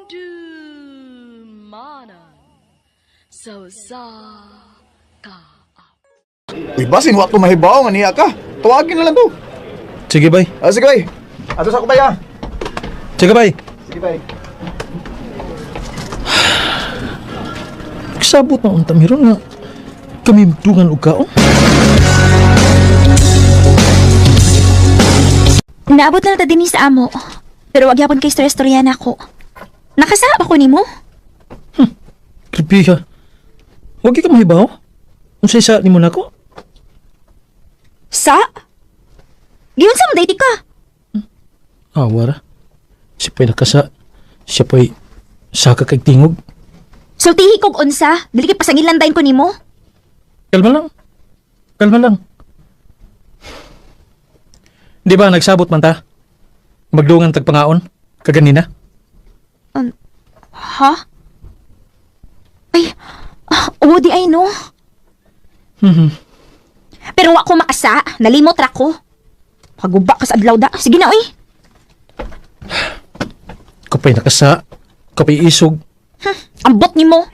Dumanan so sa ka. Uy, basin, wak to mahibaw nga niya ka. Tuwagin na lang to. Sige, bay. Sige, bay. Ato sa kubay, ha? Sige, bay. Sige, bay. Nagsabot na unta meron nga kami dungan og kaon. Naabot na ta din sa amo. Pero wag yapon kay stress-storyan ako. Nakasama ko nimo. Grabe ka. Huwag ka mahibaw. Unsay sa ni mo nako? Sa? Giyon sa mo dayti ka. Wara. Siya pa'y nakasa. Siya pa'y saka kag tingog. Sultihi kog unsa, dili kay pasangilan dayon ko nimo. Kalma lang. Kalma lang. Di ba nagsabot man ta? Magdungan tagpangaon? Kaganina? Ha? Ay, oo di ay no. Pero wa ko makasa, nalimot ra ko. Paguba ka sa adlaw da. Sige na oy. Kapay nakasa. Kapay isog. Ambot nimo.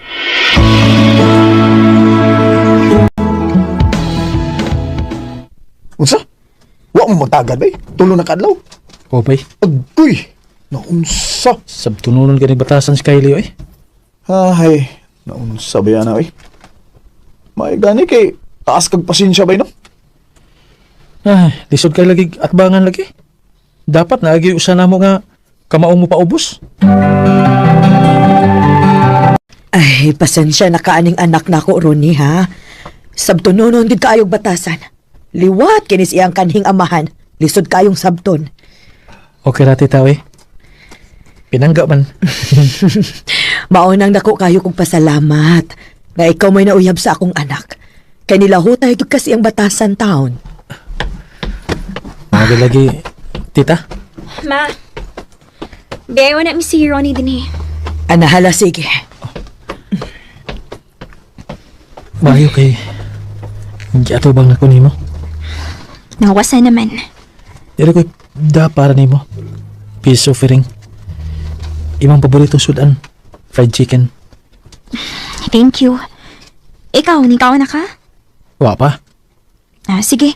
Unsa? Wak mo magtagad, bay. Tulo na kadlaw. O bay. Agoy! Naunsa? Sabtununan ka ni batasan si Kylie oy. Ay, naunsa ba yan, oy? May gani kay taas kag pasensya, bay, no? Ay, lisod kay lagi at bangan lagi. Dapat naagi usa na mo nga kamaong mo paubos. Ay, pasensya na kaaning anak na ko, Ronnie, ha? Sabtunonon din kaayog batasan. Liwat kinis iyang kanhing amahan. Lisod kayong sabton. Okay ra tita oy. Pinangga man. Maunang dako kayo kong pasalamat na ikaw may nauyab sa akong anak. Kay nilahutay ito kasi ang batasan taon. Mga lagi, tita. Ma. Biyaw na mi si Ronnie din eh. Anahala, sige. Mayo kay hindi ato bang nako nimo. Nawasa naman. Dili ko da para nimo. Peace offering. Imong paborito sudan, fried chicken. Thank you. Ikaw na ka? Wa pa. Sige.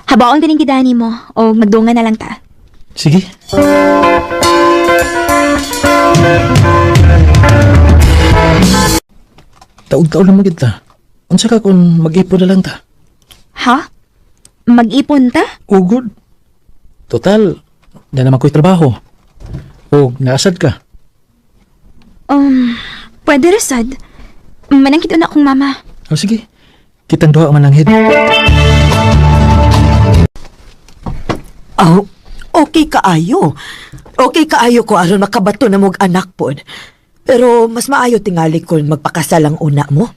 Habaon din ang gidani mo o magdungan na lang ta. Sige. Taog-taog naman kita. Unsa ka kung mag-ipon na lang ta? Ha? Mag-ipon ta? Oh, good. Total, na naman ko'y trabaho. O, naasad ka. Pwede resad. Manangkit na akong mama. O, sige. Kitang doha ang mananghid. Oh, okay kaayo. Okay kaayo ko aron makabato na mong anak pod. Pero mas maayo tingali kung magpakasal ang una mo.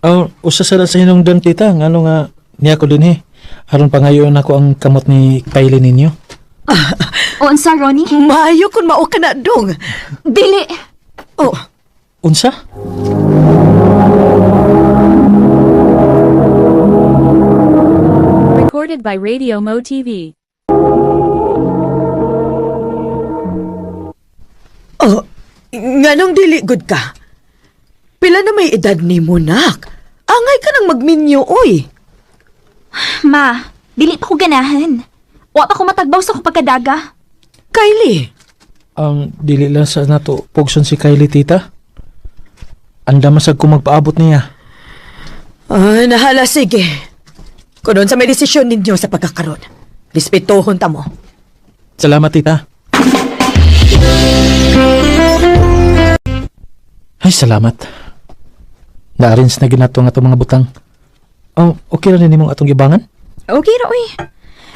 Oh, usa sa inong don tita. Nga nga niya ko din eh. Aron pangayon ako ang kamot ni Kylie ninyo. O, unsa, Ronnie? Maayo kung mao ka na dong. Dili! Oh, Unsa? Recorded by Radio Mo TV. oh, nganong dili good ka? Pila na may edad ni mo, nak? Angay ka nang magminyo, oy. Ma, dili pa ko ganahan. Wa pa ko matagbaw sa pagkadaga. Kylie, Ang dili lang sa nato pugson si Kylie tita. Anda masag ko magpaabot niya. nahala sige. Kunon sa may desisyon ninyo sa pagkakaroon. Respetuhon ta mo. Salamat tita. Ay, salamat. Na-arrange na ginato nga itong mga butang. Oh, okay ra nimong atong gibangan? Okay ra, uy.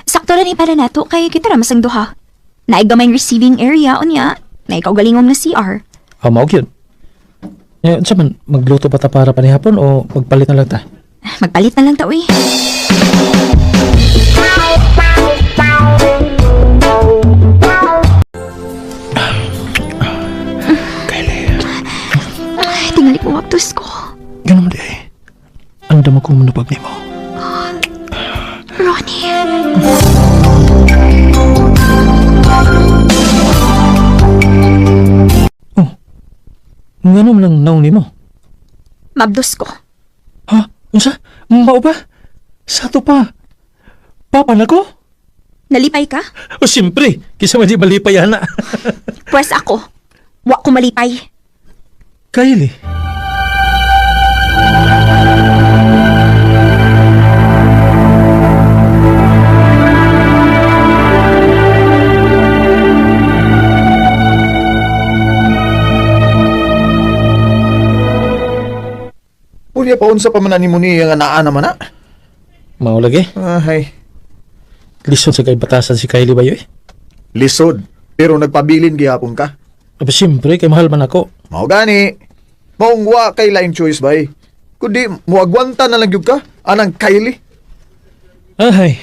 Sakto rin para nato kay kita ra masang duha. Naigamay receiving area o niya. Na ikaw galingon nga CR. Maog yun. Ngayon, sa man, magluto pa ta para panihapon o magpalit na lang ta? Magpalit na lang ta, uy. Tingali ko waktos ko. Ganun mo di ay. Anda mo kong manupag ni mo. Ronnie. Oh, Ngano man ang naong nimo? Mabdos ko. Ha? Unsa? Mao ba? Sa to pa. Papa na ko? Nalipay ka? O siyempre, kisa man di malipay ana. Pwes ako. Wa ko malipay. Kylie. Unya pa unsa pa man ni mo ni nga naa naman na. Mao lagi. Ay, Lisod sa kay batasan si Kylie ba yoy? lisod. Pero nagpabilin gihapon ka. Aba siyempre, kay mahal man ako. Mao gani. Maong wa kay laing choice bay. Kundi muagwanta na lang gyud ka anang Kylie. Ay.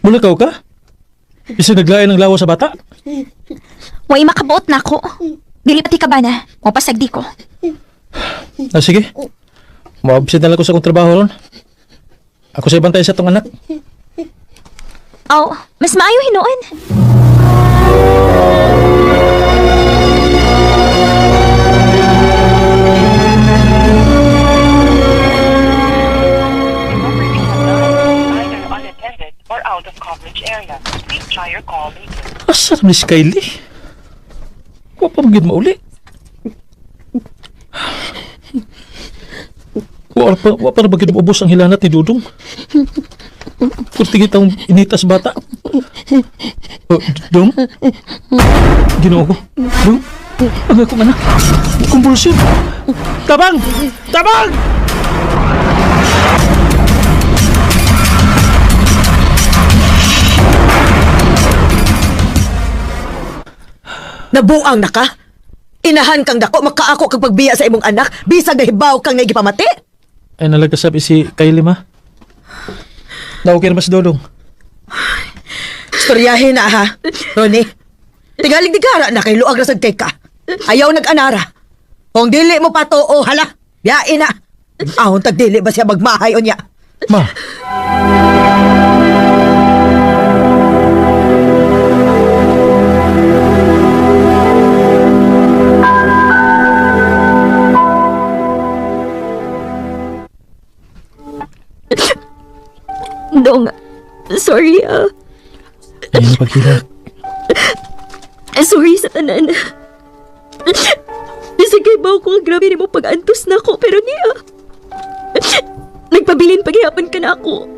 Mulakaw ka? Isa naglayan ng lawa sa bata? Way makabuot na ako. Dili pati ka ba na? O pasagdi ko. Ah, sige. Maabsent na lang ko sa akong trabaho ron. Ako sa ibantay sa tong anak. Aw, mas maayo hinuon. Either unattended or out of coverage area. Please try your call later. Asa na si Kylie? Wa pa magid mauli. Wa pa magid maubos ang hilanat ni Dudong. Kurtigit ang initas bata. Dong? Ginoo ko. Dong? Ang akong anak. Kumpulsyon. Tabang! Tabang! Nabuang na ka? Inahan kang dako, makaako kag pagbiya sa imong anak, bisag nahibaw kang nagipamati? Ay nalagasabi si Kylie ma. Naukir mas Dodong. Storyahin na ha, Ronnie. Tigalig digara na kay luag rasag kay ka. Ayaw nag-anara. Kung dili mo pa to, oh hala, biyain na. Ahon tag dili ba siya magmahay o niya? Ma. Dong, sorry Ayun na paghilak. Sorry sa tanan. Bisag kay ba ko grabe ni mo pag-antos na ako, pero niya. Nagpabilin paghihapon ka na ako.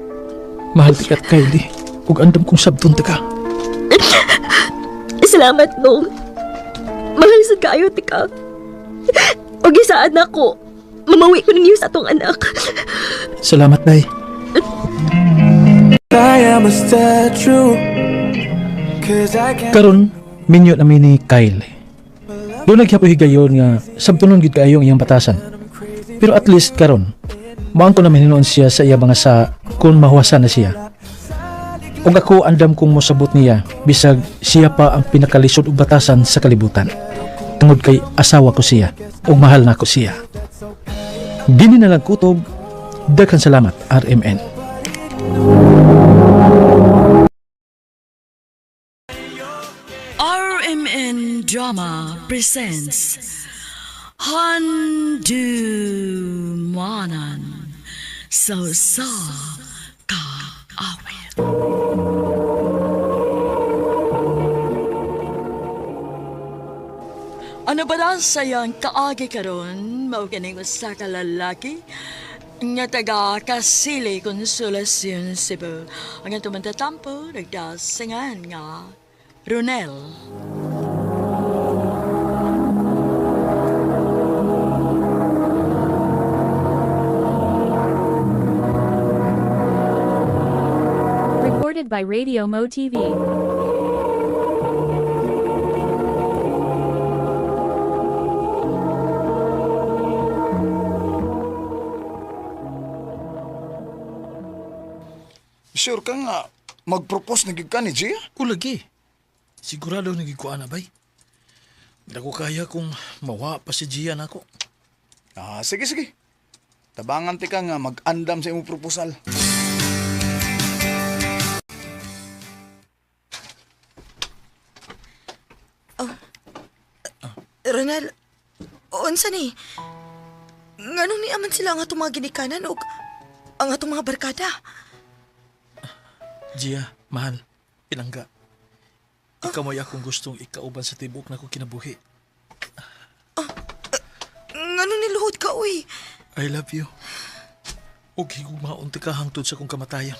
Mahal ti kat Kylie. Kung andam kong sabton ta ka. Salamat, Nong. Mahal sa kayo, tika. O gisaan ako. Mamawi ko ninyo sa atong anak. Salamat, Day. Karon, minyo namin ni Kyle. Doon naghiapoy higayon nga sabtunon gid kaayo ang iyang batasan. Pero at least karon, maang ko namin hinuon siya sa iya mga sa kung mahuwasan na siya. Ug ako andam kong mosabot niya bisag siya pa ang pinakalisod og batasan sa kalibutan. Tungod kay asawa ko siya ug mahal na ko siya. Dini na lang kutob. Daghang salamat, RMN. RMN Drama presents Handumanan So Sa Ka Awit. Ano ba na sayang kaagi karon mao kining usa ka lalaki nga taga Kasili Consolacion Cebu ang atong mantatampo nagdasingan nga Ronel. Recorded by Radio Mo TV. ka nga mag-propose na gid ka ni Gia? Ko lagi. Sigurado nagikuan na bay. Dako kaya kung mawa pa si Gian ako. Ah, sige, sige. Tabangan ti ka nga mag-andam sa imong proposal. Ronel, unsa ni? Nganong ni aman sila ang atong mga ginikanan o ang atong mga barkada? Gia, mahal, pinangga. Ikaw may akong gustong ikauban sa tibok na ko kinabuhi. Nganong niluhod ka, uy? I love you. Huwag higugmaon ti ka hangtod sa kong kamatayan.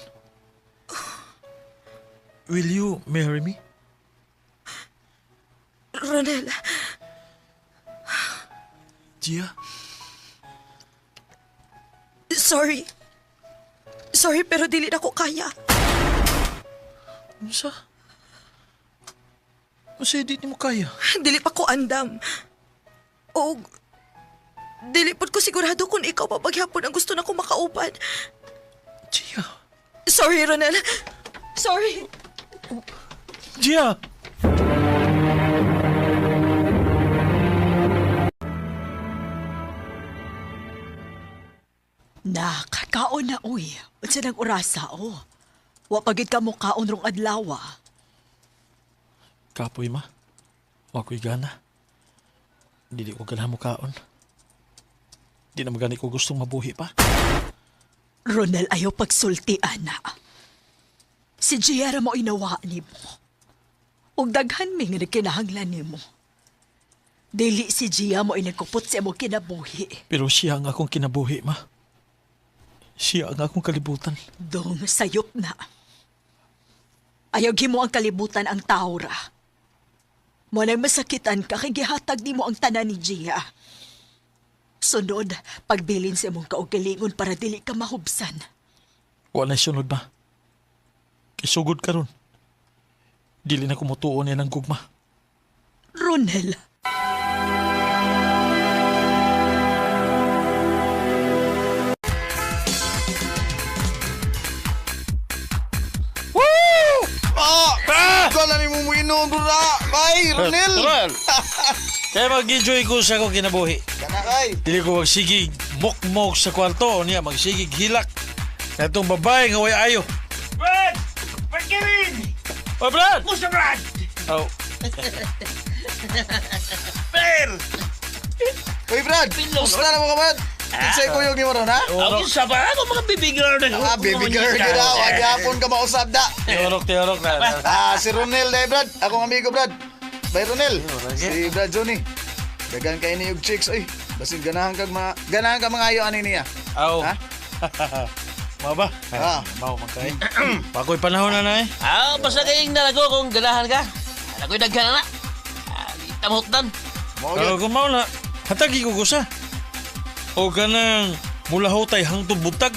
Will you marry me? Ronel, Gia? sorry. Sorry, pero dili na ko kaya. Unsa? Unsa di mo kaya? Dili pa ko andam. O, dili pod ko sigurado kung ikaw pa paghapon ang gusto na ko makauban. Gia? Sorry, Ronel. Sorry. Gia! Nakakaon na, uy. Unsa nang orasa, oh. Wa pagid ka mo kaon rong adlaw. Kapoy ma. Wa ko'y gana. Dili ko ganahan mo kaon. Di na magani ko gustong mabuhi pa. Ronel, ayaw pagsultian na. Si Giera mo inawa ni mo. Ug daghan mi nga kinahanglan ni mo. Dili si Gia mo inagkupot sa mo kinabuhi. Pero siya ang akong kinabuhi, ma. Siya ang akong kalibutan. Dong sayop na. Ayaw mo ang kalibutan ang taura. Mo nang masakitan ka kay gihatag nimo ang tanan ni Gia. Sunod, pagbilin sa imong kaugalingon para dili ka mahubsan. Wala sunod ba? Kisugod ka ron. Dili na kumutuon yan ang gugma. Ronel, Kala ni mo muinom, brura! Bay, Ronel! Kaya mag-enjoy ko sa akong kinabuhi. Kana kay! Dili ko magsigig mok-mok sa kwarto niya, magsigig hilak. Sa itong babae nga way ayo. Brad! Brad Kevin! Oh, Brad! Musta, Brad? Oh, Brad! Uy, Brad! Musta na mo ka, Brad? Kinsay ko yung imo ron, ha? Ako sa ba? Ako mga baby girl na. Ah, baby girl ka daw. Agyapon ka mausap da. teorok na. Ah, si Ronel dahil, Brad. Akong amigo, Brad. Bay, Ronel. Si Brad Johnny. Dagan kayo ni yung chicks, oy. Basin ganahan ka mga ayo ani niya. Aw. Ha? Mga ba? Ah. Mau magkay. Pakoy panahon na eh. Basta kayong nalago kung ganahan ka. Ako'y nagkana na. Tamutdan. Mo Pero gyud. kung mao na, hatagi ko gusa. O kanang mula hotay hangtod butag.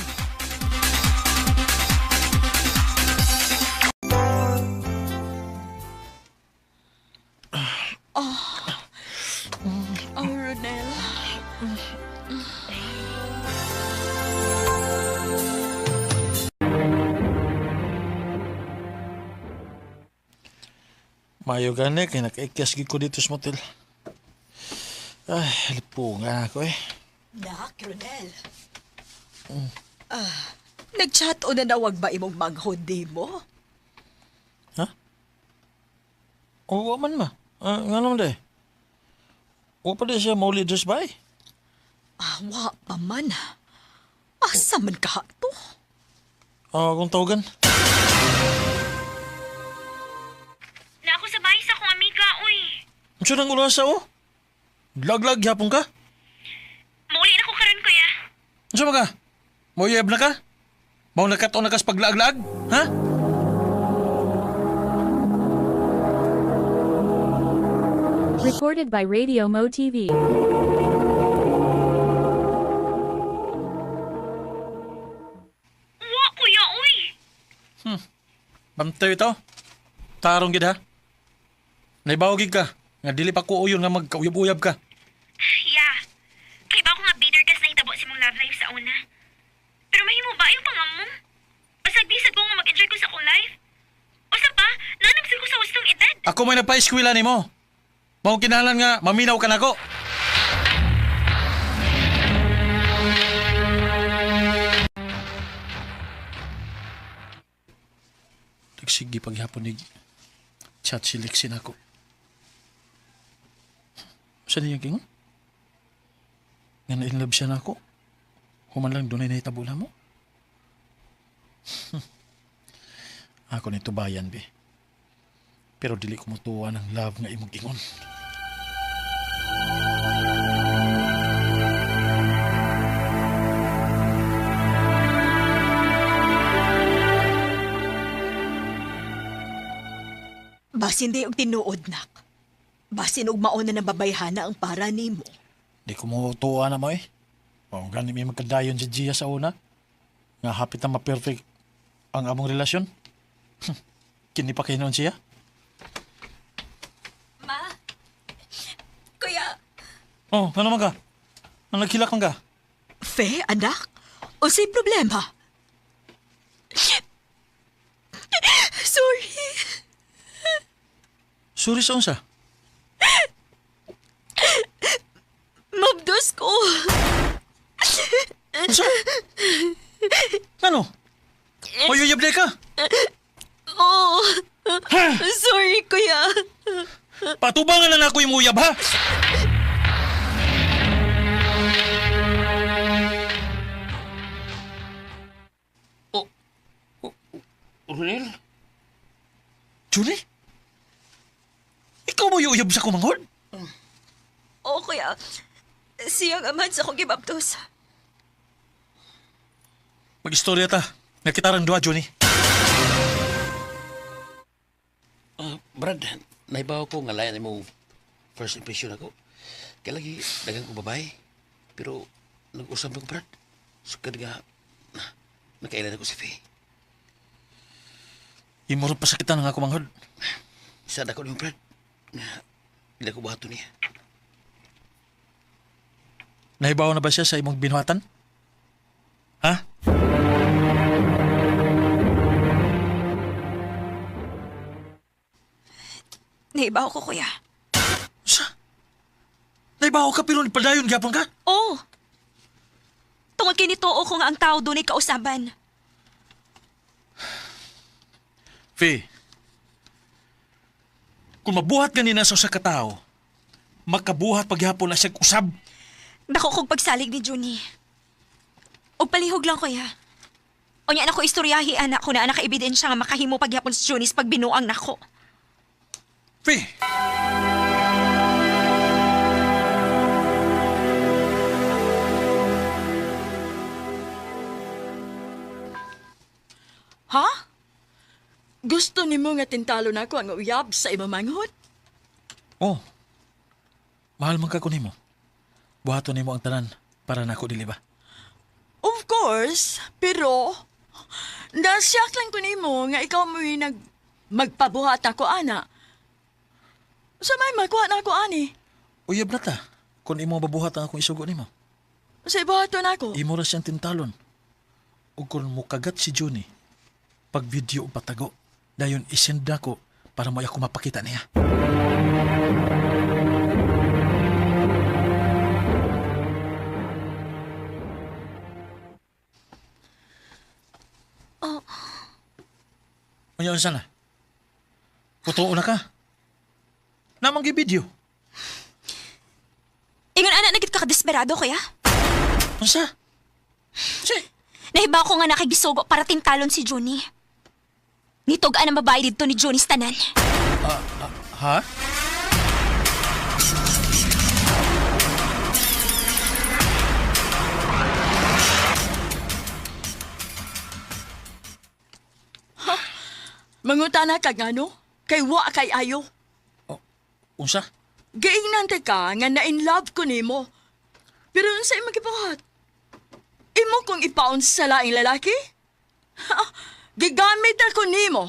oh Ronel. Mayo gani, kaya nakaikyas gid ko dito sa motel. Ay, lipungan ako eh. Nak, Ronel. Nag-chat o na nawag ba imong manghod di mo? Ha? Oo man ma. Nga naman de. O pa di siya mauli dress ba eh? Wa pa man. Asa man ka to? Kung tawagan. Na ako sa bahay sa akong amiga, uy. Ano siya nang ulasa o? Laglag, yapon ka? Mauli na ko karon, kuya. Ano siya ka? Mauyab na ka? Mau nakat o nakas paglaag-laag? Ha? Recorded by Radio Mo TV. Wa, kuya, uy. Bantay ito. Tarong gid ha. Naibawagig ka. Nga dili pa ko uyon nga magkauyab-uyab ka. Yeah. Kay ba ako nga bitter kas na hitabo si mong love life sa una? Pero mahimo ba yung pangamong? Basag di sad ko nga mag-enjoy enjoy ko sa akong life. O sa pa, nanamsig ko sa ustong edad. Ako may nagpa-eskwela nimo. Mao kinahanglan nga maminaw ka nako. Sige paghapon ni chat si Lexi nako. Saan niya king? Nga na-inlove siya nako. Human lang doon ay nahitabo na mo. Ako nito bayan, be. Pero dili ko mutuwa ng love nga imong ingon. Basin di og tinuod, nak. Basin og mauna na babayhana ang para nimo. Di ko mutuwa na mo eh. O gani may magkadayon si Gia sa una. Nga hapit na ma-perfect ang among relasyon. Kini pa kayo noon siya? Ma? Kuya? Oh, ano man ka? Ang naghilak man ka? Fe, anak? O say problema? Sorry. Sorry sa unsa? Mabdos ko. Unsa? Ano? Mayuyable ka? Oh. Sorry, kuya. Patubangan na ako yung uyab, ha? Ronel? Julie? Ikaw mo uyab sa kumanghod? Oo, kuya. Siyang aman sa akong gibaptos. Mag-istorya ta. Nakitaran duwa, Johnny. Brad, naibaw ko nga layan mo first impression ako. Kaya lagi dagang ko babae. Pero nag-usap ko, Brad. Sukad nga, nakailan ako si Faye. Imurot pa sakitan nga kumanghod. Sad ako niyo, Brad. Hindi ko bahato niya. Nahibaw na ba siya sa imong binuhatan? Ha? Naibaw ko, kuya. Sa? Nahibaw ka pero nipadayon gyapon ka? Oo. Tungod kay nitoo ko nga ang tao doon ay kausaban. Faye, kung mabuhat ganina sa usa ka tao, makabuhat paghapon na siya usab. Dako kog pagsalig ni Juni. Og palihog lang, kuya. O niya na ko istoryahi, anak ko na anak ebidensya nga makahimo paghapon sa Juni sa pagbinuang nako. Faye! Ha? Gusto nimo nga tintalo na ako ang uyab sa imong manghod? Oh, mahal man ka ko nimo. Buhaton nimo ang tanan para nako dili ba? Of course, pero nasyak lang ko nimo nga ikaw mo yung magpabuhat ako, ana. Sa may magkuha na ako, ani. Uyab na ta. Kung imo mabuhat ang akong isugo nimo. Sa ibahato na ako. Imo ra siyang tintalon. Ug kung mukagat si Johnny, pag video o patago, dayon isend ko para mo ako mapakita niya. Oh. Ayaw sana. Totoo na ka. Namang video. Ingon anak nagit ka kadesperado, kuya? Masa? Nahibaw ko nga nakagisugo para tintalon si Juni. Nitog-an ang babae dito ni Juni sa tanan. Ha? Mangutana ka nga, no? Kay wa kay ayo. Unsa? Gainante ka nga na-in love ko nimo. Pero unsay magibuhat? Imo kong ipaon sa laing lalaki? Ha, gigamit ako nimo.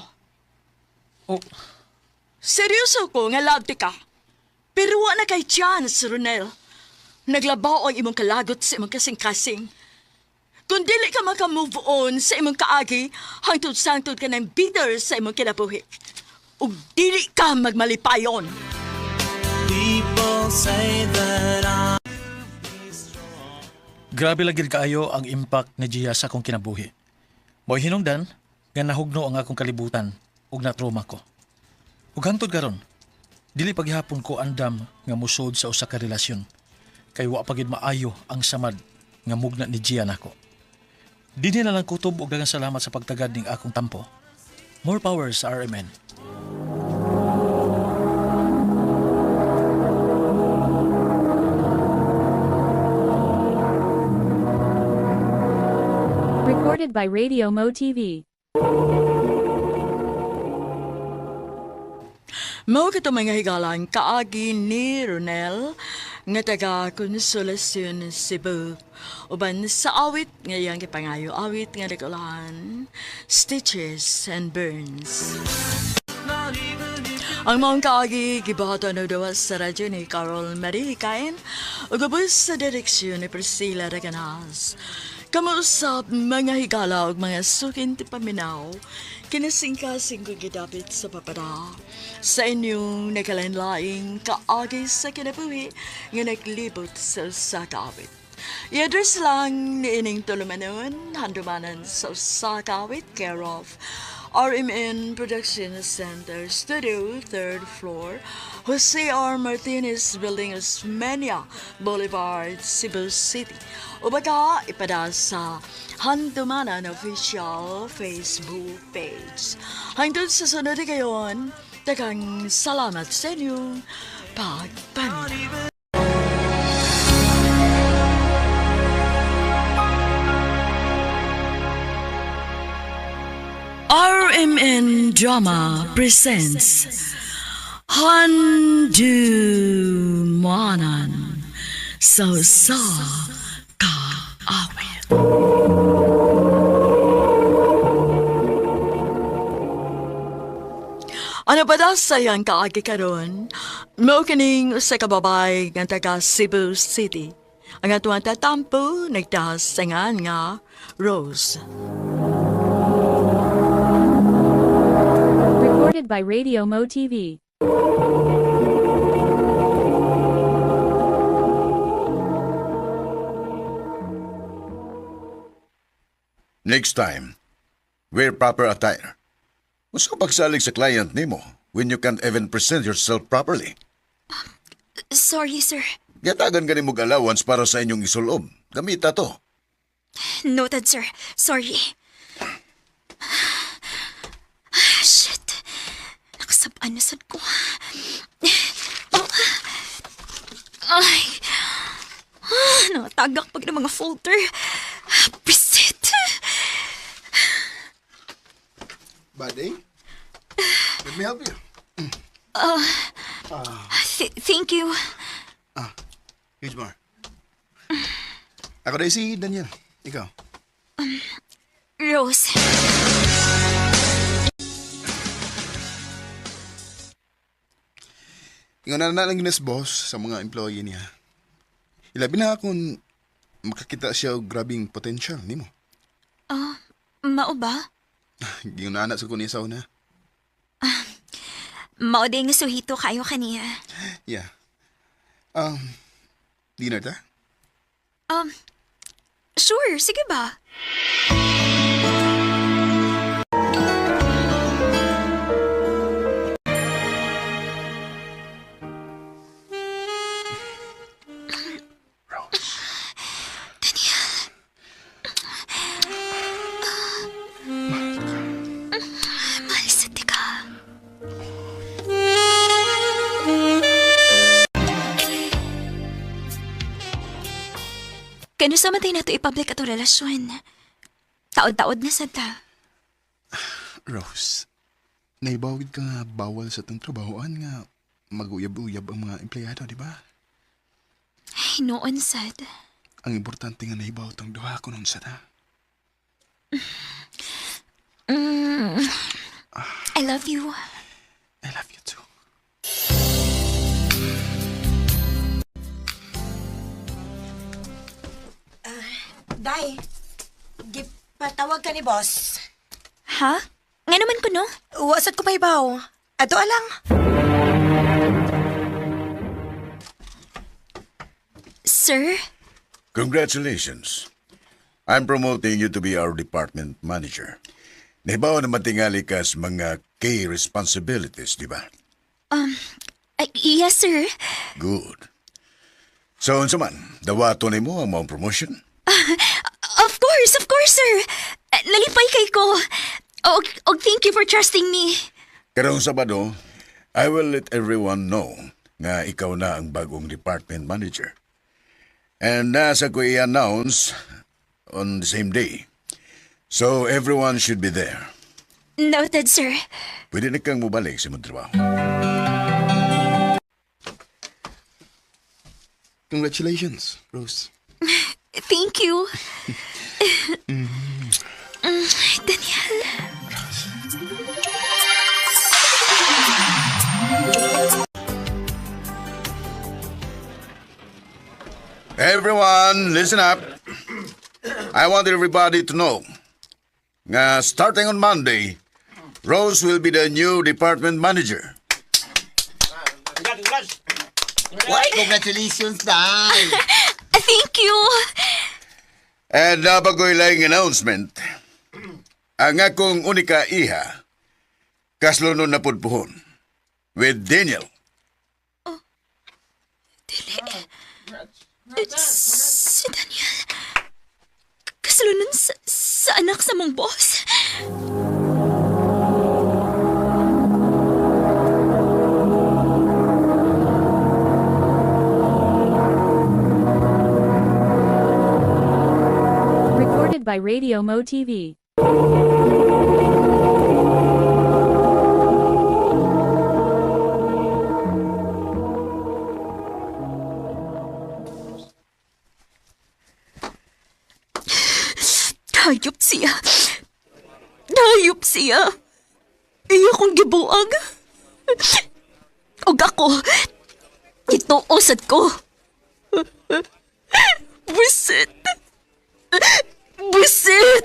Oh. Seryoso ko nga love ti ka. Pero wa na kay chance, Ronel. Naglabaw ang imong kalagot sa imong kasing-kasing. Kung dili ka maka-move on sa imong kaagi, hangtod-sangtod ka ng bitter sa imong kinabuhi. Ug dili ka magmalipayon. Grabe lagi kaayo ang impact ni Gia sa akong kinabuhi. Mo'y hinungdan nga nahugno ang akong kalibutan ug na-trauma ko. Ug hangtod karon, dili paghihapon ko andam nga musod sa usa ka relasyon. Kay wa pagid maayo ang samad nga mugna ni Gia nako. Dinhi na lang kutob og daghang salamat sa pagtagad ning akong tampo. More power sa RMN. Recorded by Radio Mo TV. Mao kato mga higalan kaagi ni Ronel nga taga Konsolasyon Cebu. Uban sa awit nga iyang gipangayo awit nga nagulahan Stitches and Burns. Ang maong kaagi gibahaton na dawas sa radyo ni Carol Marie Cain ug gabos sa direksyon ni Priscilla Raganas. Kamuusap mga higala ug mga sukin ti paminaw, kinasingkasing ko gidapit sa papada. Sa inyong nakalanlaing kaagi sa kinabuhi nga naglibot sa sakawit. I-address lang ni ining tulumanon, handumanan sa sakawit, care of RMN Production Center, Studio, 3rd floor, Jose R. Martinez Building, Osmeña Boulevard, Cebu City. O baka ipada sa Handumanan Official Facebook page. Hangtod sa sunod kayon, daghang salamat sa inyong pagpanunood. RMN Drama presents Handumanan sa kaawit. Ano ba daw sayang kaagi karon? Mao kining usa ka babay nga taga Cebu City. Ang atuang tatampo nagdasangan nga Rose. Recorded by Radio Mo TV. Next time, wear proper attire. Mas ka pagsalig sa client nimo when you can't even present yourself properly. Sorry, sir. Gatagan ka nimog allowance para sa inyong isulob. Gamita to. Noted, sir. Sorry. Shit. Nakasabaan na sad ko. Oh. Ay. Nakatagak pag ng mga folder. Preset. Buddy, let me help you. Thank you. Here's more. Ako na si Daniel. Ikaw. Rose. Ingon na lang ginas boss sa mga employee niya. Ilabi na kung makakita siya og grabing potential nimo. Mao ba? Gingon na anak sa kunisaw na. Mao din nga suhito kayo kaniya. Yeah. Dinner ta? Sure, sige ba? Rose. Mahal sa tika. Kano sa matay na ito i-public ato relasyon? Taod-taod na sa ta. Rose, naibawid ka nga bawal sa itong trabahoan nga mag-uyab-uyab ang mga empleyado, di ba? Ay, noon sad. Ang importante nga naibaw itong duha ko nun sa ta. I love you. I love you too. Day, Patawag ka ni boss. Ha? Nga naman ko, no? Wasad ko mahibaw. Ato alang. Sir? Congratulations. I'm promoting you to be our department manager. Nahibaw na matingali ka sa mga key responsibilities, di ba? Yes, sir. Good. So, unsa man, dawato ni mo ang maong promotion? Of course, sir. Nalipay kay ko. Og thank you for trusting me. Karong Sabado, I will let everyone know nga ikaw na ang bagong department manager. And nasa ko i-announce on the same day. So everyone should be there. Noted, sir. Pwede na kang mubalik sa mong trabaho. Congratulations, Rose. Thank you. Daniel. Everyone, listen up. I want everybody to know nga starting on Monday, Rose will be the new department manager. Why, congratulations, Day. Thank you. And bagoy lang announcement, ang akong unika iha, kaslunon na pudpuhon, with Daniel. Si Daniel. Kasulunan sa anak sa mong boss. Recorded by Radio Mo TV. Hayop siya. Hayop siya. Iya kong gibuag. Og ako, ito usad ko. Busit. Busit.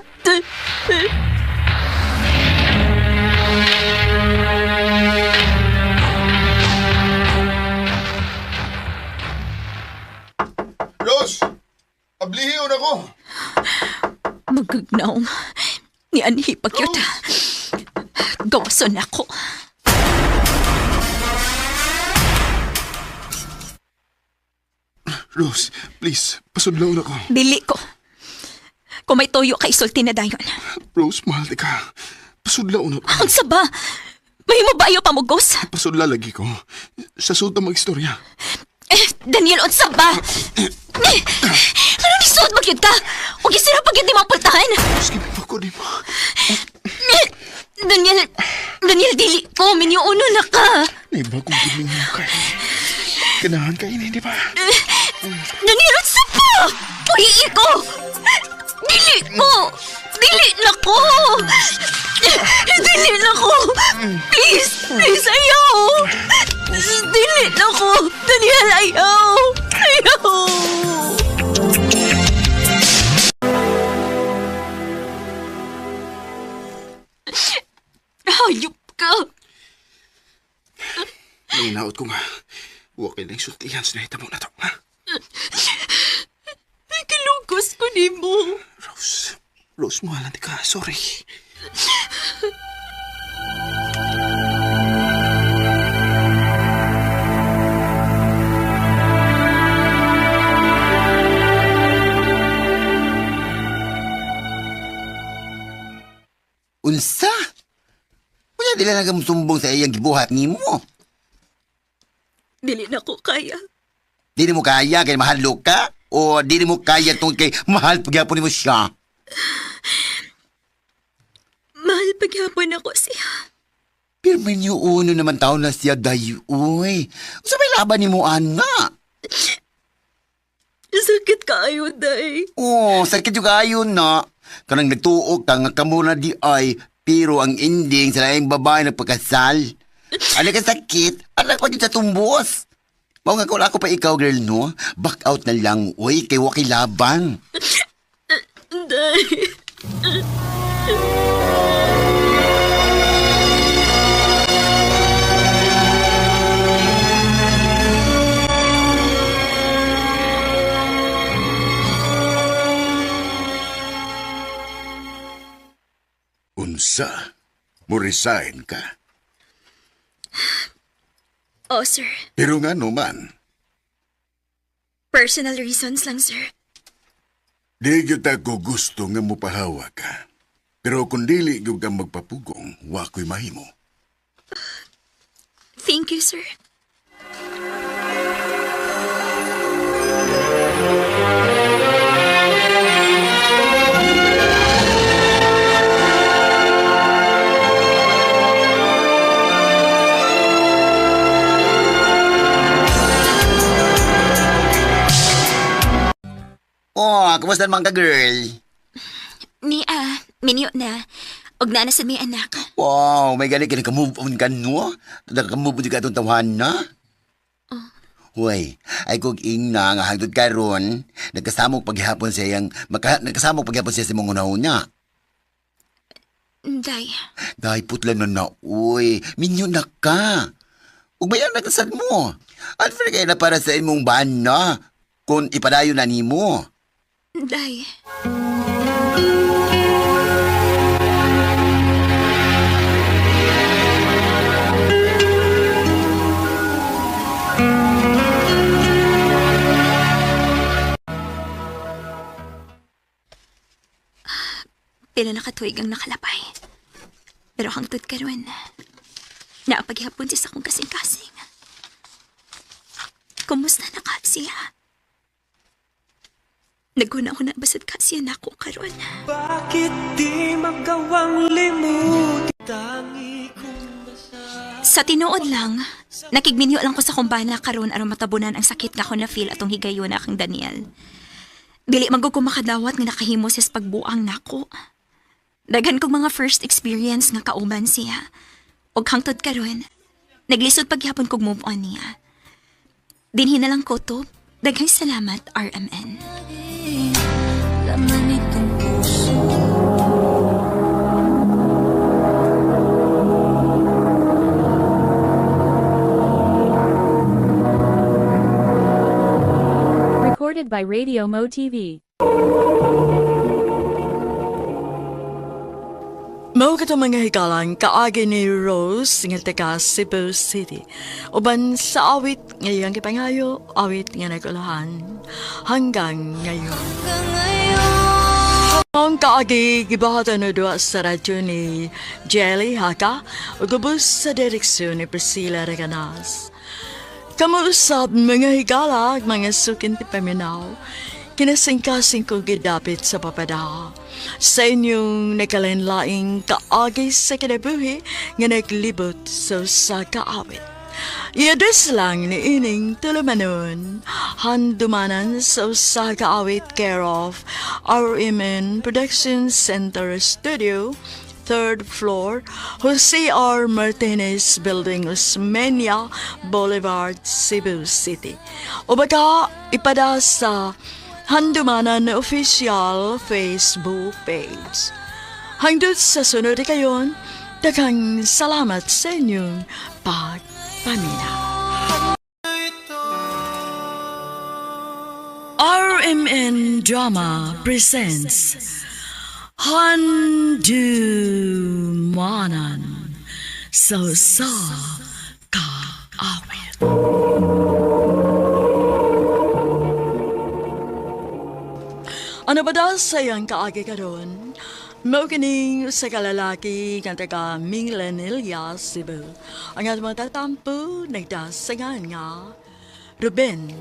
Rose! Ablihiyon ako! Magagnaong. Ni anhi pagyot. Gawason ako. Rose, please, pasudlaw na ko. Dili ko. Kung may toyo kay sulti na dayon. Rose, mahal di ka. Pasudlaw na ko. Ang saba. May mabayo pa mo, Gos. Pasudla lagi ko. Sa sud na mag-istorya. Daniel, on saba. Ano ni suot magyod ka? Huwag isira pagyod ni mga pultahan. Sige, ako di mo. Daniel, dili ko. Minyuuno na ka. May bagong giming mo kayo. Ganahan kayo, hindi ba? Daniel, on saba. Puhi'i ko. Dili ko. Dili na ko. Dili na ko. Please, ayaw. Dili na ko. Daniel, ayaw. Ayaw. Hayop ka. Nanginaot ko nga. Huwag kayo lang sultihan sa nahita mo na to, ha? Kalugos ko ni mo. Rose, mahalan di ka. Sorry. Unsa? Wala dila nagamusumbong sa iyang gibuhat ni mo. Dili na ko kaya. Dili mo kaya kay mahal ka? O dili mo kaya tong kay mahal pagyapon mo siya? Mahal pagyapon ako siya. Pero uno naman taon na siya dayo, uy. Sa may laban ni mo, ana? Sakit kaayo, day. Oh, sakit yung kayo na. Kanang nagtuok ka nga kamo na di ay, pero ang ending sa laing babae nagpagkasal. Ano ka sakit? Anak ko din sa tumbos. Mao nga kung ako pa ikaw, girl, no? Back out na lang, uy, kay wakilaban. Day, Unsa? Mo-resign ka. Oh, sir. Pero nga man, Personal reasons lang, sir. di gyud ako gusto nga mopahawa ka. Pero kung dili gyud ka magpapugong, wa ko'y mahimo. Thank you, sir. Oh, kumusta naman ka, girl? Minyo na. Og nanasan may anak. Wow, may gani ka move on ka, no? Naka-move on ka itong tawahan na? Huway, ay kung ina nga hagdod ka ron, nagkasamok paghihapon siya sa mong una-una. Day. Day, putla na, uy, minyo na ka. Ug bayan nagkasad mo. Alfred kayo na para sa imong baan na, kung ipadayo na nimo. Day. Pila nakatuig ang nakalapay. Pero hangtod karon, naapaghihapon siya sa akong kasing-kasing. Kumusta na ka siya? Naguna-una basad ka siya na ako karon. Bakit di magawang limutin tangi kong Sa tinuod lang, nakigminyo lang ko sa kumbana karon aron matabunan ang sakit nga ko na feel atong higayon na kang Daniel. Dili magod ko makadawat nga nakahimo siya sa pagbuang nako. Daghan kong mga first experience nga kauban siya. Og hangtod karon, naglisod paghapon kog move on niya. Dinhi na lang ko to. Daghang salamat, RMN. laman itong puso? Recorded by Radio Mo TV. Mao kato mga hikalang kaagi ni Rose nga taga Cebu City. Uban sa awit ngayong kipangayo, awit nga nagulahan hanggang ngayon. Ang kaagi gibahatan na doa sa radyo ni Jelly Haka ug ubos sa direksyon ni Priscilla Reganas. Kamuusap mga higalag, mga sukin ti paminaw, kinasingkasing ko gidapit sa papada. Sa inyong nakalinlaing kaagi sa kinabuhi nga naglibot sa kaawit. Iadres lang ni ining tulumanon, handumanan sa kaawit care of RMN Production Center Studio, 3rd floor, Jose R. Martinez Building, Osmeña Boulevard, Cebu City. O baka ipada sa handumanan na official Facebook page. Hangdod sa sunod kayon, daghang salamat sa inyong pagpaminaw. RMN Drama presents Handumanan sa kaawit. Ano ba daw sayang kaagi karon? Mao kining sa kalalaki nga taga Minglanilla, Cebu. Ang atong tatampo nagdasangan nga Ruben.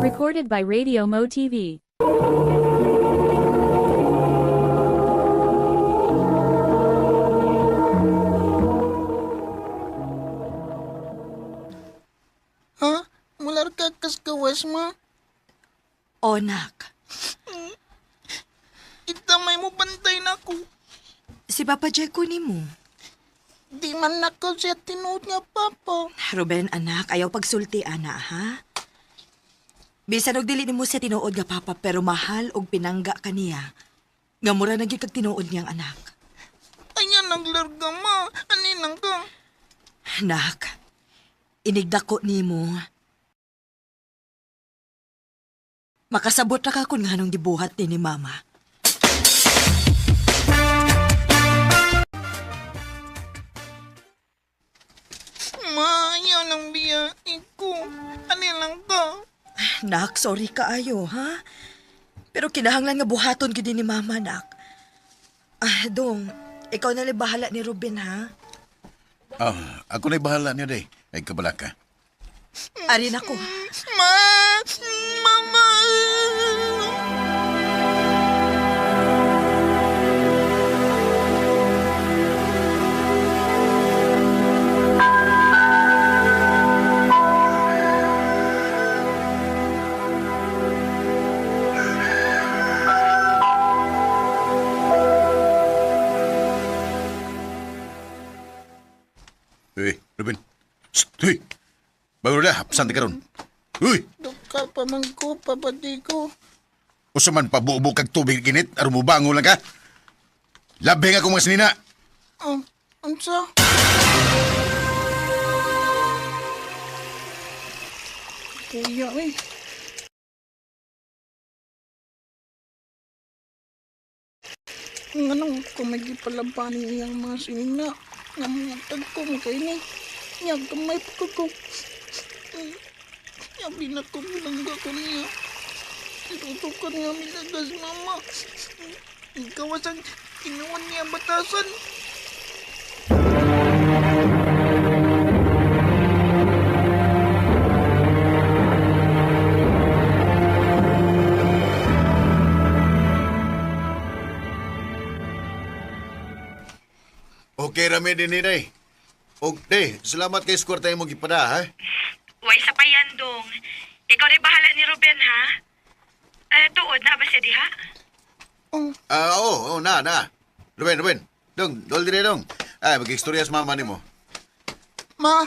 Recorded by Radio Mo TV. Mular ka kas kawas mo. Onak. Itamay mo bantay na ko. Si Papa Jeko ni mo. Di man nako siya tinuod nga papa. Ruben, anak, ayaw pagsulti, ana, ha? Bisan og dili nimo siya tinuod nga papa, pero mahal og pinangga kaniya. Nga mura na gyud kag tinuod niyang anak. Ayan naglarga ma. Aninang ka. Anak, inigdako nimo. Makasabot ra ka kung nganong gibuhat ni mama. Ma, yan ang biyain ko. Anilang ka. Nak, sorry kaayo, ha? Pero kinahanglan nga buhaton gid ni mama, nak. Dong, ikaw na lang bahala ni Ruben, ha? Ako na'y bahala niya, day. Ay, kabala ka. Arin ako. Ma! Mama! Uy, Ruben. Shh, uy. Bago na, hapsan ka ron. Uy! Duka pa man ko, papadi ko. Usa man pabubo kag tubig ginit, aron mo bango lang ka. Labi nga kung mga sinina. Unsa? Kuya, eh. Nganong kumagi palabanin niyang mga sinina. Nga mga tagko mo kayo ni. Nga gamay pa ko. Yabi na ko bilangga ko niya. Tinutukan niya minagas mama. Ikaw asang kinuwan niya batasan. Okay, rami din ni day. Okay, salamat kay square tayo mo gipada, ha? Way sa payan, Dong. Ikaw rin bahala ni Ruben, ha? Tuod na ba siya diha? Oo, na. Ruben. Dong, dol dire dong. Ay, mag-istorya sa mama ni mo. Ma!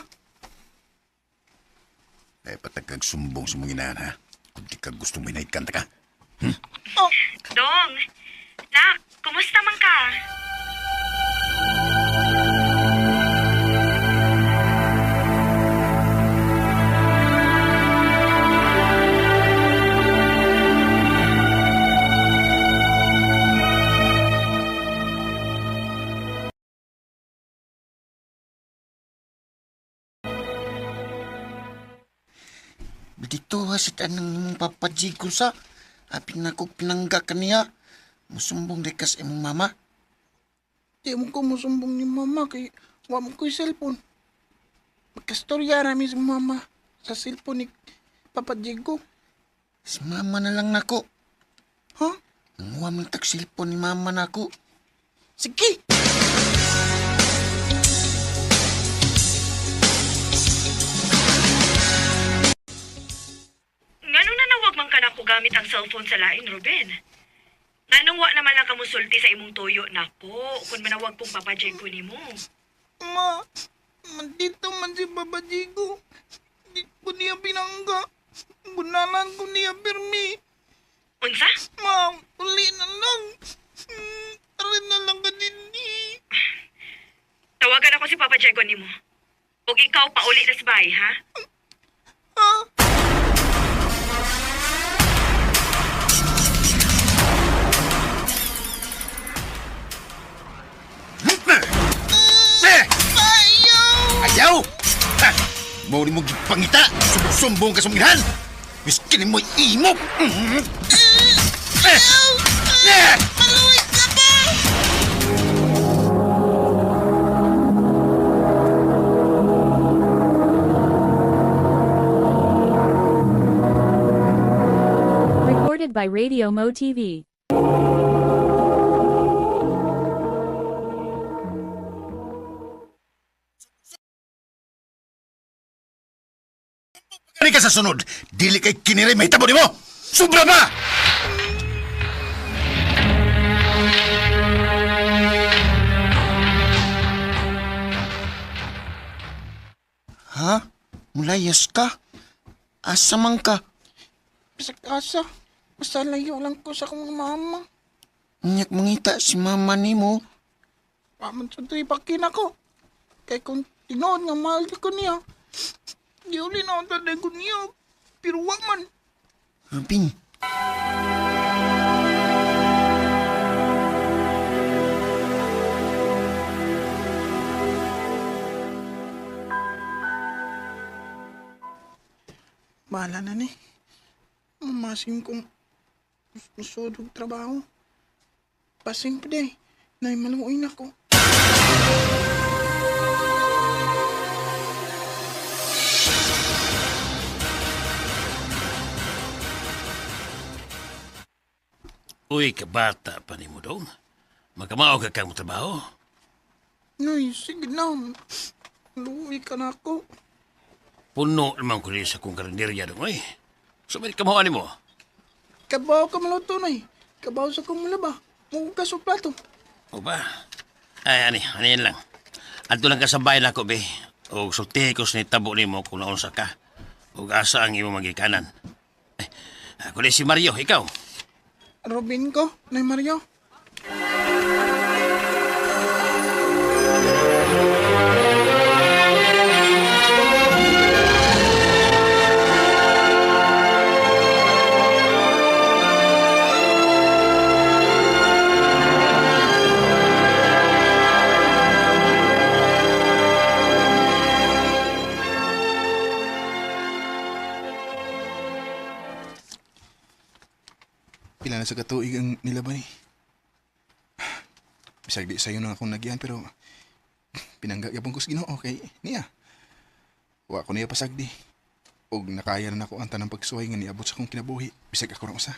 Ay, patagkag sumbong sa mga inahan, ha? Kung di ka gusto mo inaikanta ka. Dong, nak, kumusta man ka? Dito hasit anang papadjig ko sa. Apin na ko pinangga kaniya. Musumbong dekas imong mama. Di mo ko musumbong ni mama kay wa mo ko'y cellphone. Magkastorya rami sa mama sa cellphone ni Papa Diego. Si mama na lang nako. Ha? Wa man tag cellphone ni mama nako. Sige! Nganong nanawag man ka na ko gamit ang cellphone sa lain, Ruben? Nganong wa naman lang kamusulti sa imong tuyo, nako, kung manawag pong papajay ko ni mo. Ma, mandito man si Papa Diego. Di ko niya pinangga. Gunalan ko niya permi. Unsa? Ma, uli na lang. Arin na lang ka din ni. Tawagan ako si Papa Diego ni mo. O ikaw pauli na sa bahay, ha? Ha? Ayaw! Ha! Mauli mo gipangita! Sumbong ka sa mga miskin mo imok! Maluwit ka ba? Recorded by Radio Mo TV. Kani ka sa sunod, dili kay kiniri may tabo mo! Sobra ba? Mulayas ka? Asa man ka? Bisag asa. Basta layo lang ko sa akong mama. Nyak mangita si mama nimo. Paman sa ito'y pakin ako. Kaya kung tinood nga mahal ko niya, di uli na ang taday ko niya. Pero wag man. Robin. Bahala na ni. Mamasin kong musudog trabaho. Pasing pa day. Nay maluoy na ko. Uy, kabata pa ni mo dong. Magkamao ka kang trabaho. Nay, sige na. Maluoy ka na ako. Puno naman ko rin sa kong karinderya dong, ay. So, may kamahaan mo? Kabaw ka maluto, nay. Kabaw sa kong mulaba. Mugas o plato. O ba? Ay, ano yan lang. Adto lang ka sa bayan ako, be. O sultihi ko sa nitabo ni mo kung naunsa ka. O asa ang imo magikanan. Eh, ako rin si Mario, ikaw. Robin ko, nay Mario. Pila na sa katuig ang nilabay. Bisag di sa'yo na akong nagyan pero pinanggagabang ko sa Ginoo kay niya. Wa ko niya pasagdi. Og nakaya na ako ang tanang pagsuway nga niabot sa akong kinabuhi. Bisag ako na usa.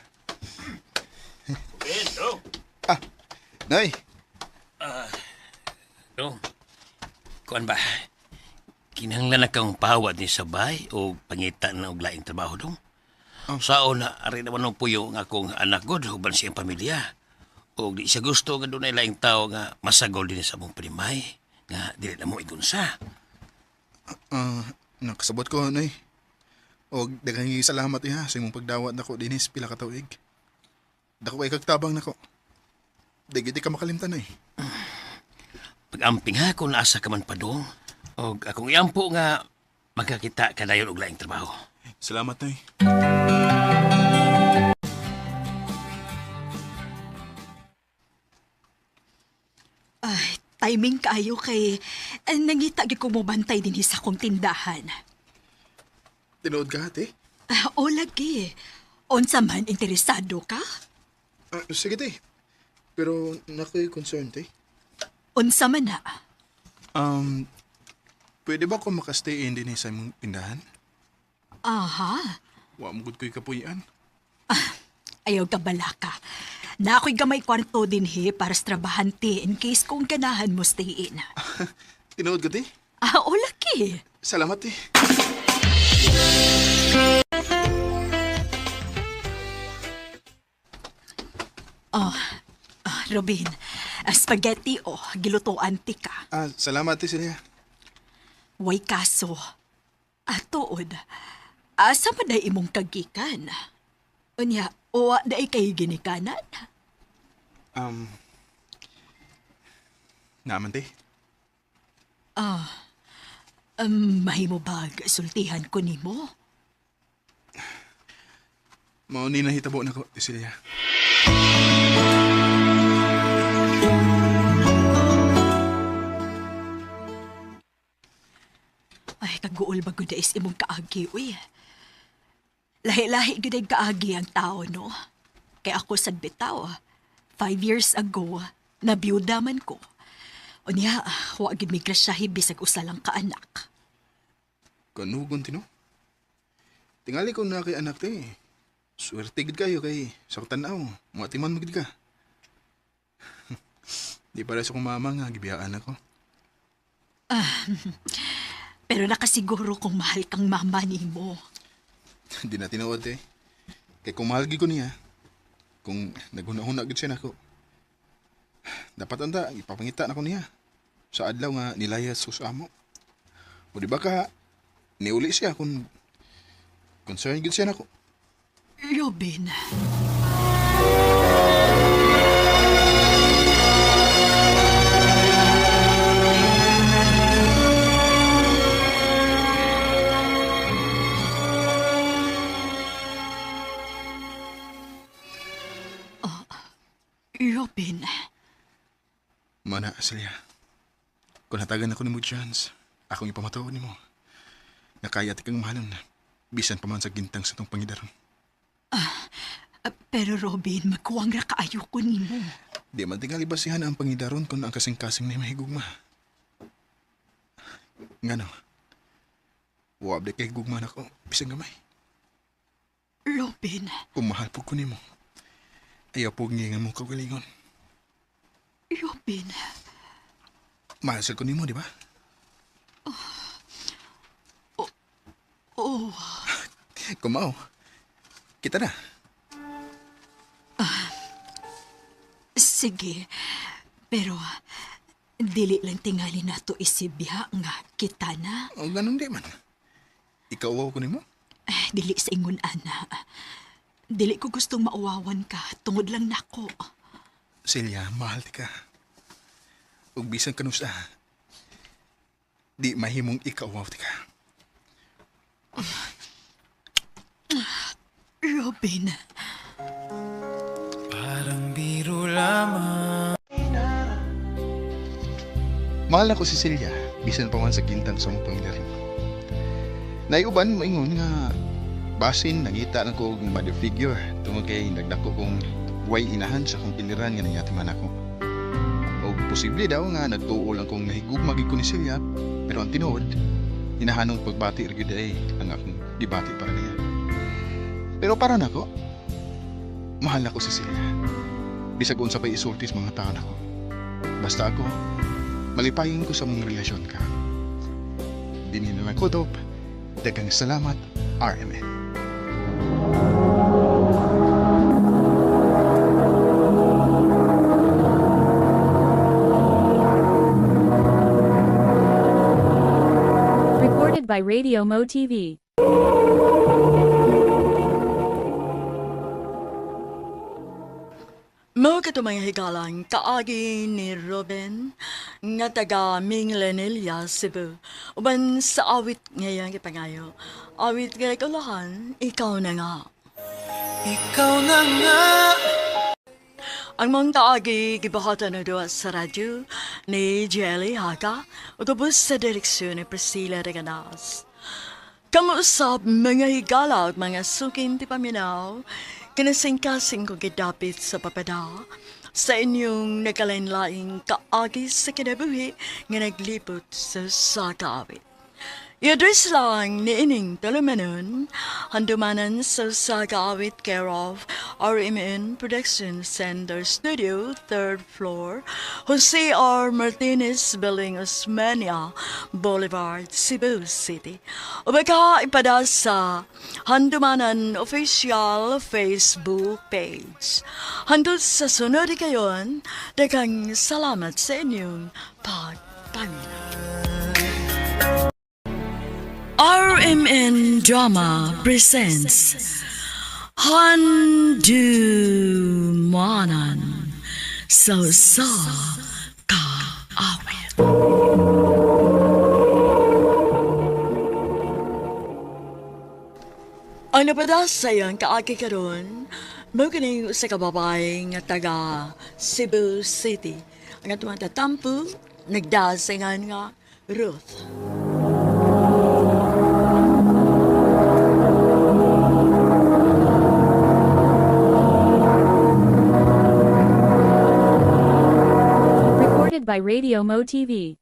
Hello. Nay! No. Kuan ba? Kinahanglan na kang pawad ni sabay o pangita na og laing trabaho dong? Sao na ari naman ng puyo nga akong anak god huban siyang pamilya. O di siya gusto nga doon ay laing tao nga masagol din sa mong primay. Nga dili na mo igunsa. Nakasabot ko, Nay. Og daghang salamat sa imong pagdawat nako dinis pila ka tuig. Dako kay kagtabang nako. Di ka makalimtan, Nay. Pag-amping ha kung naasa ka man pa dong. O akong iampo nga magkakita ka dayon og laing trabaho. Salamat, Nay. Ay, timing kayo kay nangita gyud ko mo bantay din sa akong tindahan. Tinood ka, ate? O lagi. Unsa man interesado ka? Sige, te. Pero nako'y concern, te. Unsa man na? Pwede ba ako makastay in din sa imong tindahan? Aha. Wa mo gud ko'y kapuyan. Ayaw ka bala ka. Na ako'y gamay kwarto din para sa trabahante in case kung ganahan mo stay in. Tinood ka, te? O laki. Salamat, te. Robin, spaghetti gilutoan ti ka. Salamat, te, Celia. Way kaso. Tuod, asa man na imong kagikan? Unya, uwa na kay ginikanan? Naman, te. Mahimo ba sultihan ko nimo? Mao ni nahitabo na ko, te, Celia. Ay, kaguol ba gud is imong kaagi, uy. Lahi-lahi gud ay kaagi ang tao, no? Kay ako sad bitaw, 5 years ago, nabiyuda man ko. Unya, wa gid mi grasyahi bisag usa lang ka anak. Kanugon, tino? Tingali ko na kay anak, te. Swerte gid kayo kay sa tanaw, mga timan mo gid ka. Di para sa kong mama nga, gibiyaan ako. Pero nakasiguro kung mahal kang mama nimo. Di na tinuod, eh. Kay kung mahal gid ko niya, kung naghuna-huna gid siya nako, dapat anda, ipapangita na ko niya. Sa adlaw nga nilayas ko sa amo. O di ba ka, niuli siya kung concerned gud siya nako. Robin. Robin. Mana, Celia. Kung hatagan ako ni mo chance, akong ipamatuon ni mo. Nakaya ti kang mahalon na. Bisan pa man sa gintang sa tong pangidaron. Pero Robin, magkuwang ra kaayo ko nimo. Di man tingali basihan ang pangidaron kung ang kasing-kasing na mahigugma. Ngano? Wab di kay higugma na ko, bisang gamay. Robin. Kung mahal po ko ni mo, ayaw po ngingan mo kagalingon. Robin. Mahal ko ni mo, di ba? Oh. Kumao. Kita na. Sige. Pero, dili lang tingali na to isibya nga kita na. O ganun di man. Ikaw ko ni mo? Dili sa ingon, ana. Dili ko gustong mauwawan ka. Tungod lang nako. Celia, mahal ti ka. Ug bisan kanusa, di mahimong ikawaw ti ka. Robin. Parang biro lamang. Mahal na ko si Celia, bisan pa man sa gintang sa mong pangidaron. Naiuban moingon nga basin nangita lang ko og mother figure tungod kay nagdako kong way inahan sa kong piliran nga nangati man ako. O posible daw nga nagtuo lang kong nahigugma gid ko ni Celia, pero ang tinuod hinahanong pagbati ra gyud ay ang akong gibati para niya. Pero para nako, mahal na ko si Celia. Bisag unsa pay isultis mga taon ako. Basta ako malipayin ko sa mong relasyon ka. Dinhi na lang ko, Dop. Daghang salamat, RMN. Recorded by Radio Mo TV. Mo kato mga higalang kaagi ni Robin nga taga Minglanilla, Cebu. Uban sa awit ngayon kipangayo. Awit nga kulahan, ikaw na nga. Ikaw na nga. Ang mga kaagi gibahatan na doon sa radyo ni Jelly Haka o tapos sa direksyon ni Priscilla Reganas. Kamusap mga higala at mga sukin ti paminaw, kinasing-kasing ko gidapit sa papada sa inyong nagkalain-laing kaagi sa kinabuhi nga naglipot sa sakawit. I-address lang ni ining talumanon, handumanan sa sakawit care of RMN Production Center Studio, 3rd floor, Jose R. Martinez Building, Osmania Boulevard, Cebu City. O baka ipada sa handumanan official Facebook page. Handod sa sunod kayon, daghang salamat sa inyong pagpangina. RMN Drama presents Handumanan Sa Kaawit. Ang napadasayang kaagi karon, mo kining sa kababay nga taga Cebu City. Ang atong tatampo, nagdasingan nga Ruth. Recorded by Radio Mo TV.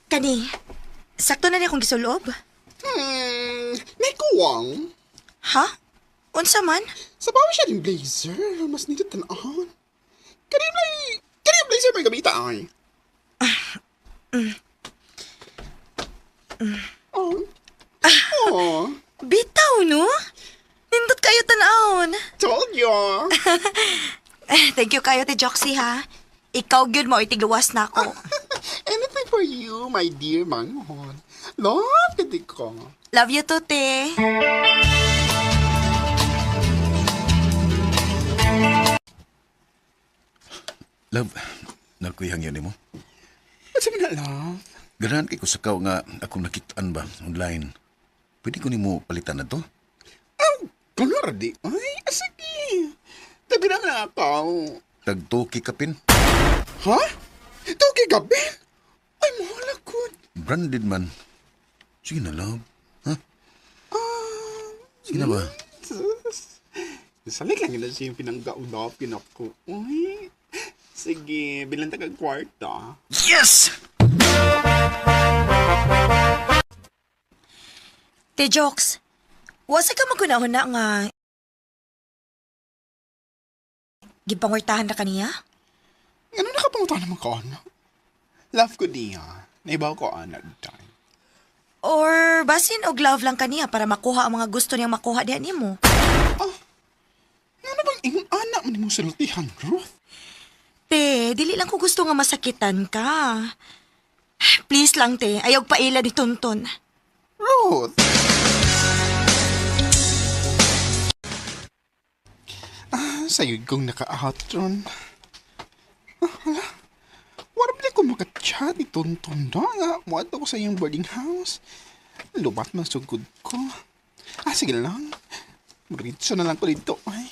Kani, sakto na niya kong gisulob? May kuwang. Ha? Unsa man? Sa bawa siya din blazer, mas nito tanahan. Kani blazer may gamita ay. Bitaw, no? Nindot kayo tanahon. Told you. Thank you kayo, Te Joxy, ha? Ikaw gyud mo, itigluwas na ako. Anything for you, my dear manghon. Love ka di ko. Love you too, Te. Love, nagkuyang yun mo. What's up na, love? Ganahan kay ko sa kao nga akong nakitaan ba online. Pwede ko ni mo palitan na to? Kunwara di. Ay, sige. Tabi na ako. Tagtoki kapin. Ha? Toki kapin? Ay, mahala ko. Branded man. Sige na, love. Ha? Sige na ba? Salik lang yun siya yung pinanggaunapin ako. Uy, sige, bilang tagang kwarta. Yes! Te Jox, wasa ka magunahon na nga gipangwartahan na kaniya? Ano nakapangutan naman ka, ano? Love ko niya. Naibaw ko, anak time. Or basin og love lang kaniya para makuha ang mga gusto niyang makuha diyan nimo? Ano bang ingon anak mo ni mong sultihan, Ruth? Te, dili lang ko gusto nga masakitan ka. Please lang, te. Ayaw paila ni Tonton. Ruth! Sayod kong naka-outron. Hala, wala ba ko makachat ni Tonton na nga. Muwato ko sa iyong boarding house. Lubat man sugod ko. Sige lang. Maritso na lang ko dito. Ay.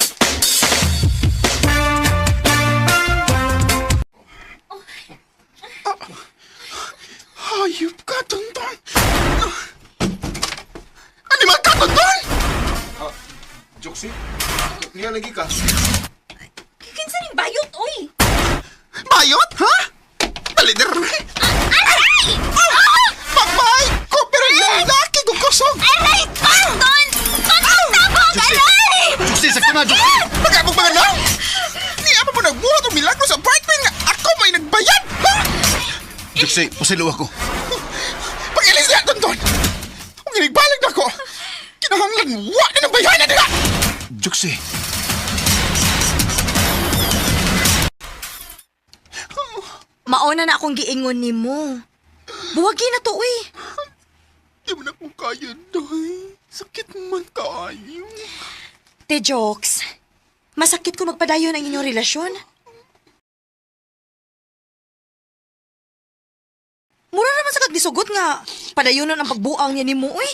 Hayop ka, Tonton! Ano man ka, Tonton? Joxy, niya lagi ka. Kinsa ning bayot, oy! Bayot, ha? Palider! Aray! Papay! Ko, pero lalaki ko kusog! Aray! Tonton! Tonton, tabog! Aray! Joxy, sakto na, Joxy! Magkabog mga lang! Ni apa mo nagbuhat o milagro sa apartment nga ako may nagbayad, ha? Joxy, pasilo ako. Pag-ilis niya, Tonton! Kung inigbalik na ko, kinahanglan wa na ng bayanan nila! Joxy. Mauna na akong giingon nimo. Buwagi na to, uy. Di mo na kung kaya, Day. Sakit man kaayo. Te Jox, masakit ko magpadayon ang inyong relasyon. Mura naman sa kagdisugot nga. Padayonon ang pagbuang niya ni mo, uy.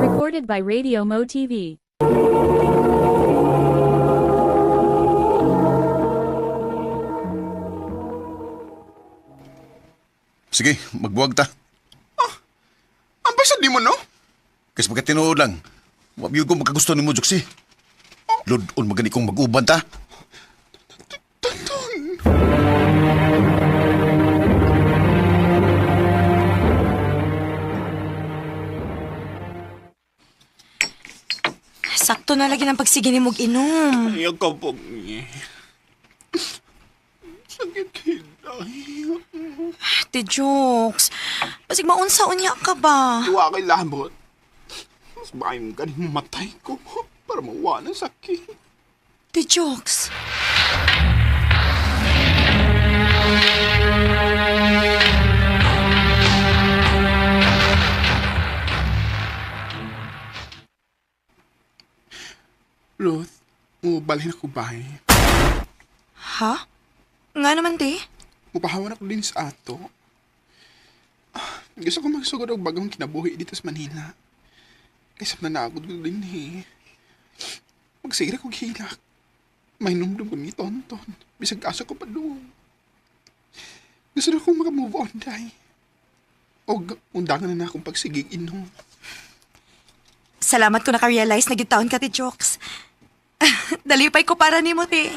Recorded by Radio Mo TV. Sige, magbuwag ta. Ang basa di mo, no? Kasi pagkatinuod lang, wabiyog ko magkagusto ni mo, Joxy. Lodon magani kong mag-uban ta. Sakto na lagi ng pagsige ni mog inom. Ayaw ka po niya. Sakit kita. Te Jox, basig maunsaon niya ka ba? Tuwa kay labot. Mas bahay mo ganing matay ko para mawa ng sakit. Te Jox. Ruth, mubalhin ako bahay. Ha? Nga naman, te? Mupahawan ako din sa ato. Gusto ko magsugod og bagong kinabuhi dito sa Manila. Kaysa nanagod ko din Magsigira kong hilak. May numdum ko ni Tonton. Bisag asa ko pa doon. Gusto na akong makamove on, day. O undangan na akong pagsigig inom. Salamat ko naka-realize na gitaon ka, te Jox. Dalipay ko para ni mo, te.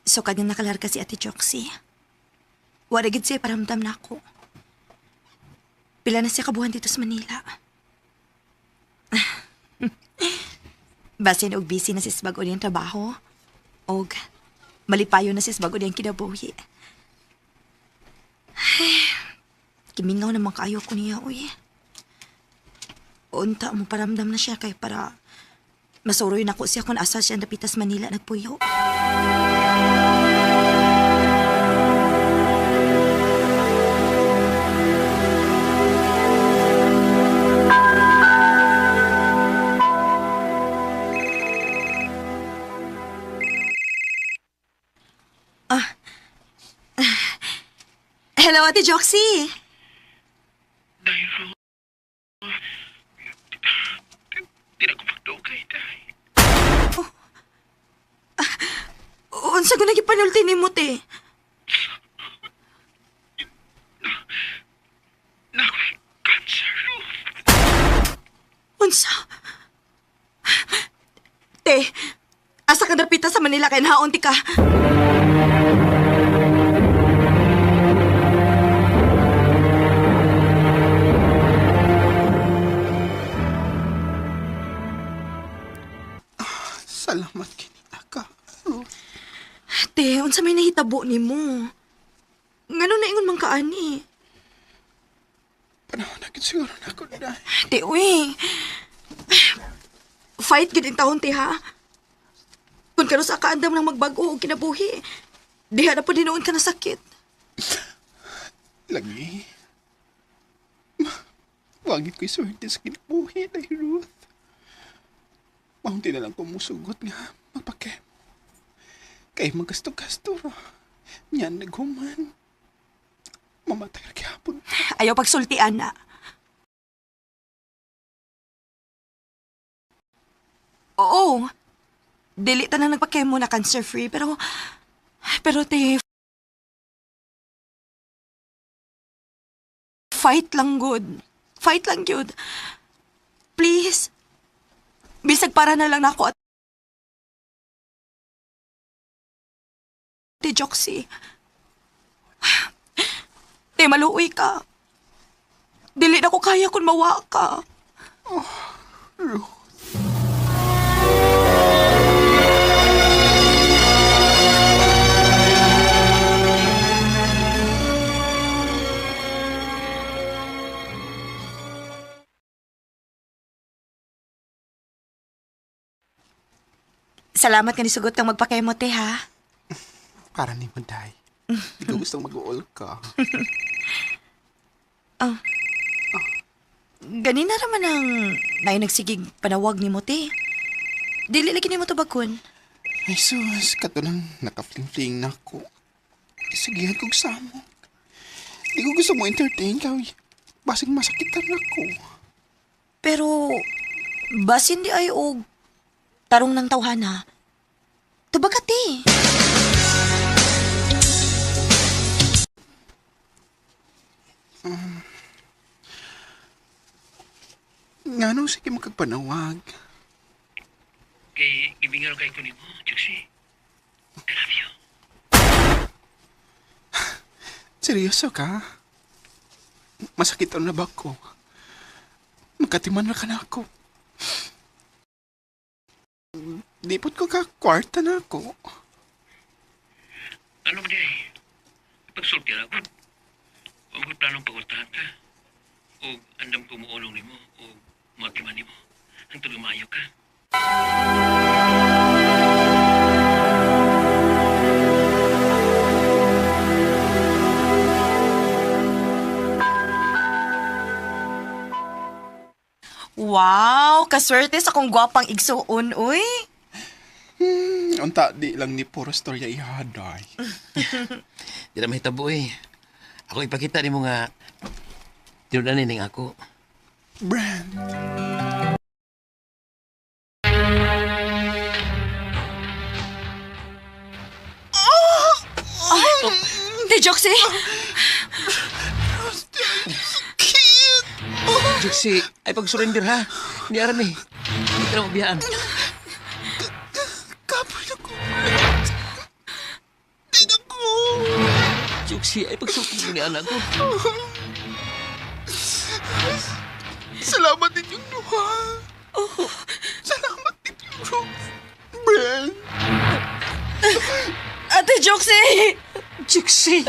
So kag nakalarga si Ate Joxy. Wala gid siya paramdam na ako. Pila na siya kabuhan dito sa Manila. Basin og busy na si bago niyang trabaho. Og malipayo na si bago niyang kinabuhi. Kimingaw naman kaayo ko niya, uy. Unta mo paramdam na siya kay para masuroy na ko siya kung asa siya napitas Manila nagpuyo. Hello, Ate Joxy. Unsa ko nagipanulti ni mo, te? Unsa? Te, asa ka napita sa Manila kay nahaon ti ka? Salamat kinita ka. Te, unsa may nahitabo ni mo? Ngano na ingon man kaani? Panahon na siguro na ako na. Te, uy. Fight gid taon, te, ha? Kung kano sa kaandam lang magbago o kinabuhi, diha na po dinoon ka na sakit. Lagi. Wagit ko'y swerte sa kinabuhi na Ruth. Maunti na lang ko musugot nga magpake. Kay magasto-gasto ra. Nyan naghuman. Mamatay ra gyapon. Ayaw pagsultian na. Oo. Dili ta na nagpakemo na cancer-free pero te, fight lang good. Fight lang good. Please. Bisag para na lang ako at Ate Joxy. Te, maluoy ka. Dili na ko kaya kung mawa ka. Salamat nga nisugot kang magpakemo, te, ha? Para ni Maday. Di ko gustong mag-uol ka. Ganina raman ang nagsigig panawag ni mo, te. Dili lagi ni mo tabakon. Ay sus, kato nang nakafling-fling na ako. Isigihan kong samok. Di ko gusto mo entertain ka. Basing masakitan ako. Pero, basin di ay og tarong ng tawhana. Tubagati. Nga nung sige magkagpanawag. Kay gibingal kay ko ni mo, Joxy. I love you. Seryoso ka? Masakit na ba ko? Magkatiman na ka na ako. Dipot ko ka, kwarta na ako. Ano ba di? Pagsulti na ako. Huwag ko planong pagultahan ka. O andam ko muulong ni mo. O matiman ni mo. Ang tulumayo ka. Wow, kaswerte sa kong gwapang igsuon, uy. Unta di lang ni puro storya ihaday. Di na mahitabo eh. Ako ipakita ni mo nga tinudanin ning ako. Brand. Te Joxy! Joxy, ay pag-surrender ha. Hindi aram eh. Hindi ka na mabiyaan. Kapoy na ko. Joksi ay pagsuko ni anak ko. Salamat ninyong duha. Salamat ninyong Brent. Ate Joxie! Joxie!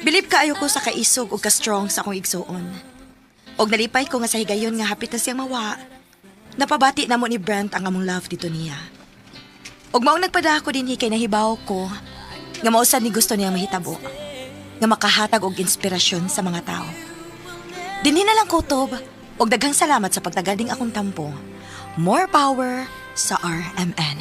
Bilib kaayo ko sa kaisog o ka-strong sa akong igsuon. Og nalipay ko nga sa higayon nga hapit na siyang mawa. Napabati na mo ni Brent ang among love dito niya. Og maong nagpadako din kay nahibaw ko nga mausad ni gusto niyang mahitabo. Nga makahatag og inspirasyon sa mga tao. Dinhi na lang kutob og daghang salamat sa pagtagading akong tampo. More power sa RMN.